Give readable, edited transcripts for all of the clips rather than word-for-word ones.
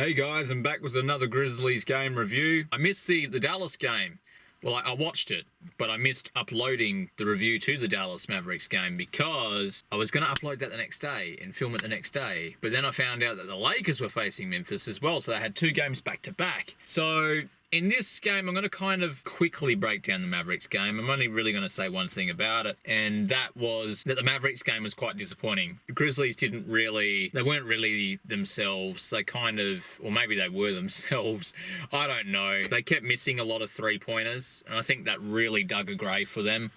Hey guys, I'm back with another Grizzlies game review. I missed the Dallas game. Well, I watched it, but I missed uploading the review to the Dallas Mavericks game because I was going to upload that the next day and film it the next day. But then I found out that the Lakers were facing Memphis as well, so they had two games back to back. So in this game, I'm going to kind of quickly break down the Mavericks game. I'm only really going to say one thing about it, and that was that the Mavericks game was quite disappointing. The Grizzlies they weren't really themselves. They kind of, or maybe they were themselves. I don't know. They kept missing a lot of three-pointers, and I think that really dug a grave for them.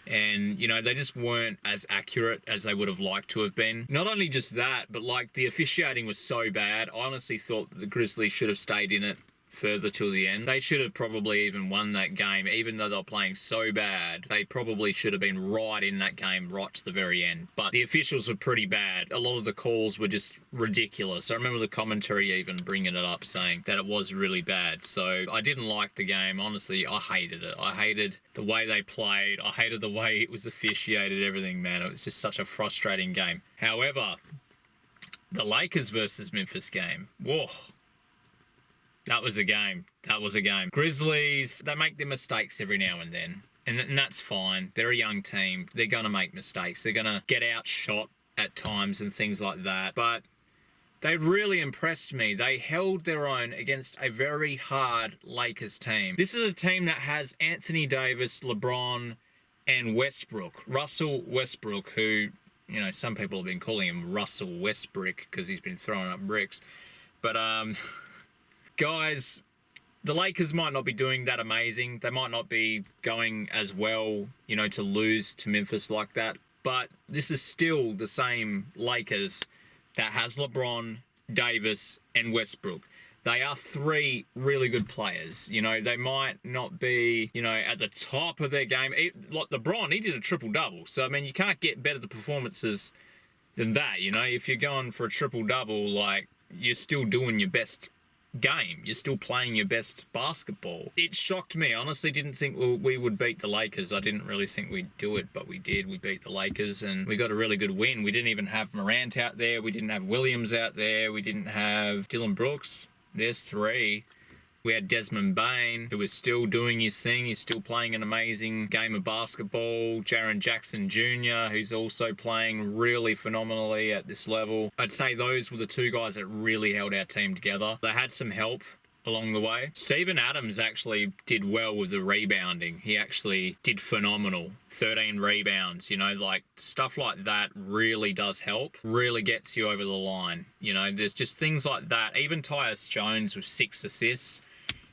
And, you know, they just weren't as accurate as they would have liked to have been. Not only just that, but, like, the officiating was so bad. I honestly thought that the Grizzlies should have stayed in it further till the end. They should have probably even won that game, even though they were playing so bad. They probably should have been right in that game right to the very end. But the officials were pretty bad. A lot of the calls were just ridiculous. I remember the commentary even bringing it up, saying that it was really bad. So I didn't like the game. Honestly, I hated it. I hated the way they played. I hated the way it was officiated, everything, man. It was just such a frustrating game. However, the Lakers versus Memphis game, whoa. That was a game. That was a game. Grizzlies, they make their mistakes every now and then. And that's fine. They're a young team. They're going to make mistakes. They're going to get outshot at times and things like that. But they really impressed me. They held their own against a very hard Lakers team. This is a team that has Anthony Davis, LeBron, and Westbrook. Russell Westbrook, who, you know, some people have been calling him Russell Westbrick because he's been throwing up bricks. But, guys, the Lakers might not be doing that amazing. They might not be going as well, you know, to lose to Memphis like that. But this is still the same Lakers that has LeBron, Davis, and Westbrook. They are three really good players. You know, they might not be, you know, at the top of their game. Like LeBron, he did a triple-double. So, I mean, you can't get better performances than that, you know. If you're going for a triple-double, like, you're still doing your best game. You're still playing your best basketball. It shocked me. I honestly didn't think we would beat the Lakers. I didn't really think we'd do it, but we did. We beat the Lakers, and we got a really good win. We didn't even have Morant out there. We didn't have Williams out there. We didn't have Dylan Brooks. There's three. We had Desmond Bain, who was still doing his thing. He's still playing an amazing game of basketball. Jaren Jackson Jr., who's also playing really phenomenally at this level. I'd say those were the two guys that really held our team together. They had some help along the way. Steven Adams actually did well with the rebounding. He actually did phenomenal. 13 rebounds, you know, like stuff like that really does help. Really gets you over the line. You know, there's just things like that. Even Tyus Jones with 6 assists.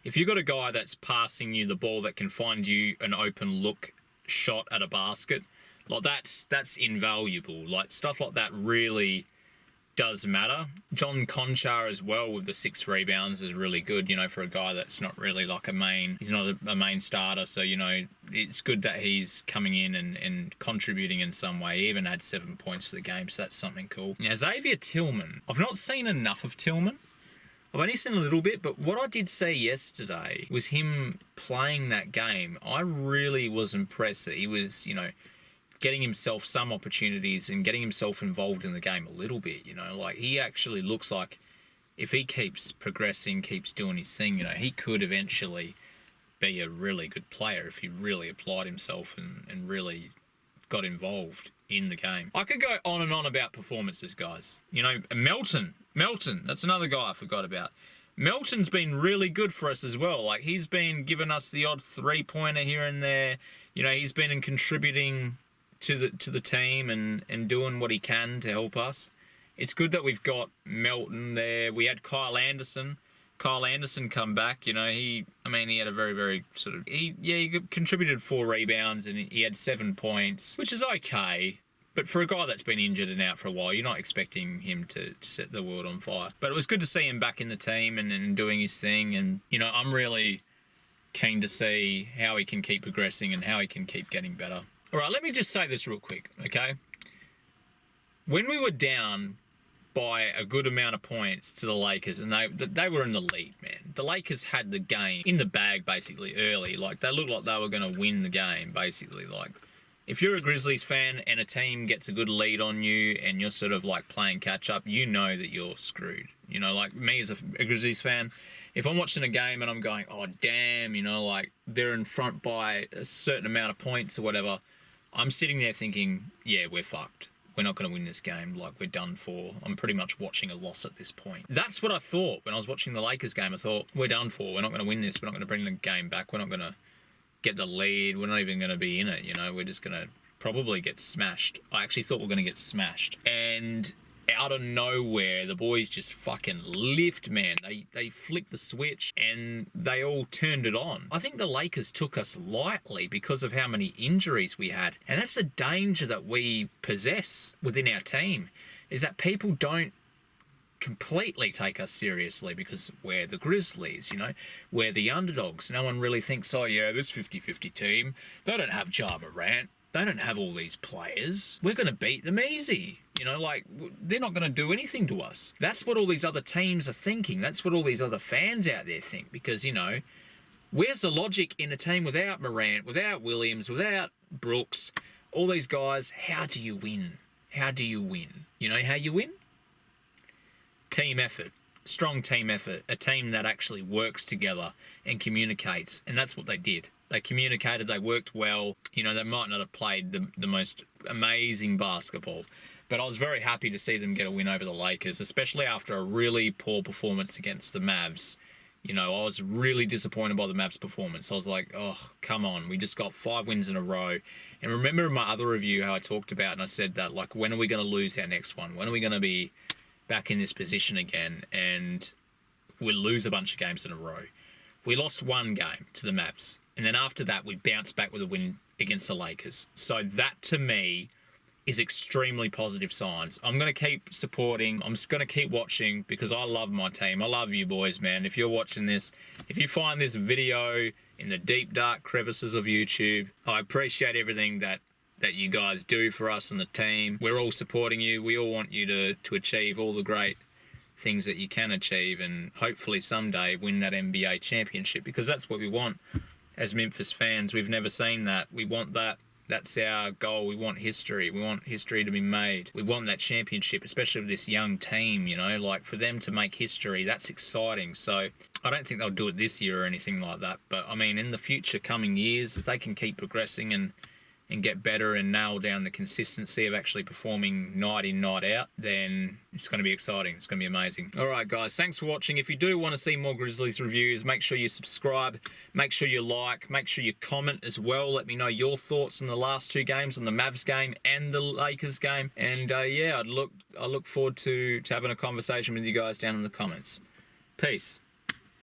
If you've got a guy that's passing you the ball that can find you an open look shot at a basket, like that's invaluable. Like stuff like that really does matter. John Conchar as well with the 6 rebounds is really good, you know, for a guy that's not really like he's not a main starter. So, you know, it's good that he's coming in and contributing in some way. He even had 7 points for the game, so that's something cool. Now, Xavier Tillman, I've not seen enough of Tillman. I've only seen a little bit, but what I did see yesterday was him playing that game. I really was impressed that he was, you know, getting himself some opportunities and getting himself involved in the game a little bit, you know. Like, he actually looks like if he keeps progressing, keeps doing his thing, you know, he could eventually be a really good player if he really applied himself and really got involved in the game. I could go on and on about performances, guys. You know, Melton, that's another guy I forgot about. Melton's been really good for us as well. Like, he's been giving us the odd three-pointer here and there. You know, he's been contributing to the team and doing what he can to help us. It's good that we've got Melton there. We had Kyle Anderson come back. You know, he had a very, very sort of... He contributed 4 rebounds and he had 7 points, which is okay. But for a guy that's been injured and out for a while, you're not expecting him to set the world on fire. But it was good to see him back in the team and doing his thing. And, you know, I'm really keen to see how he can keep progressing and how he can keep getting better. All right, let me just say this real quick, okay? When we were down by a good amount of points to the Lakers, and they were in the lead, man. The Lakers had the game in the bag basically early. Like, they looked like they were going to win the game, basically. Like, if you're a Grizzlies fan and a team gets a good lead on you and you're sort of like playing catch up, you know that you're screwed. You know, like me as a Grizzlies fan, if I'm watching a game and I'm going, oh, damn, you know, like they're in front by a certain amount of points or whatever, I'm sitting there thinking, yeah, we're fucked. We're not going to win this game. Like, we're done for. I'm pretty much watching a loss at this point. That's what I thought when I was watching the Lakers game. I thought, we're done for. We're not going to win this. We're not going to bring the game back. We're not going to get the lead. We're not even going to be in it, you know. We're just going to probably get smashed. I actually thought we were going to get smashed. And out of nowhere, the boys just fucking lift, man. They flicked the switch and they all turned it on. I think the Lakers took us lightly because of how many injuries we had. And that's a danger that we possess within our team, is that people don't completely take us seriously because we're the Grizzlies, you know, we're the underdogs. No one really thinks, oh yeah, this 50-50 team, they don't have Ja Morant, they don't have all these players, we're going to beat them easy. You know, like, they're not going to do anything to us. That's what all these other teams are thinking. That's what all these other fans out there think. Because, you know, where's the logic in a team without Morant, without Williams, without Brooks, all these guys? How do you win? How do you win? You know how you win? Team effort. Strong team effort. A team that actually works together and communicates. And that's what they did. They communicated. They worked well. You know, they might not have played the most amazing basketball, but I was very happy to see them get a win over the Lakers, especially after a really poor performance against the Mavs. You know, I was really disappointed by the Mavs' performance. I was like, oh, come on. We just got 5 wins in a row. And remember in my other review how I talked about, and I said that, like, when are we going to lose our next one? When are we going to be back in this position again? And we'll lose a bunch of games in a row. We lost 1 game to the Mavs. And then after that, we bounced back with a win against the Lakers. So that, to me, is extremely positive signs. I'm going to keep supporting. I'm just going to keep watching because I love my team. I love you boys, man. If you're watching this, if you find this video in the deep, dark crevices of YouTube, I appreciate everything that you guys do for us and the team. We're all supporting you. We all want you to achieve all the great things that you can achieve and hopefully someday win that NBA championship, because that's what we want as Memphis fans. We've never seen that. We want that. That's our goal. We want history. We want history to be made. We want that championship, especially with this young team, you know, like for them to make history, that's exciting. So I don't think they'll do it this year or anything like that. But I mean, in the future coming years, if they can keep progressing and get better and nail down the consistency of actually performing night in, night out, then it's going to be exciting. It's going to be amazing. All right, guys, thanks for watching. If you do want to see more Grizzlies reviews, make sure you subscribe, make sure you like, make sure you comment as well. Let me know your thoughts on the last 2 games, on the Mavs game and the Lakers game. And yeah, I look forward to having a conversation with you guys down in the comments. Peace.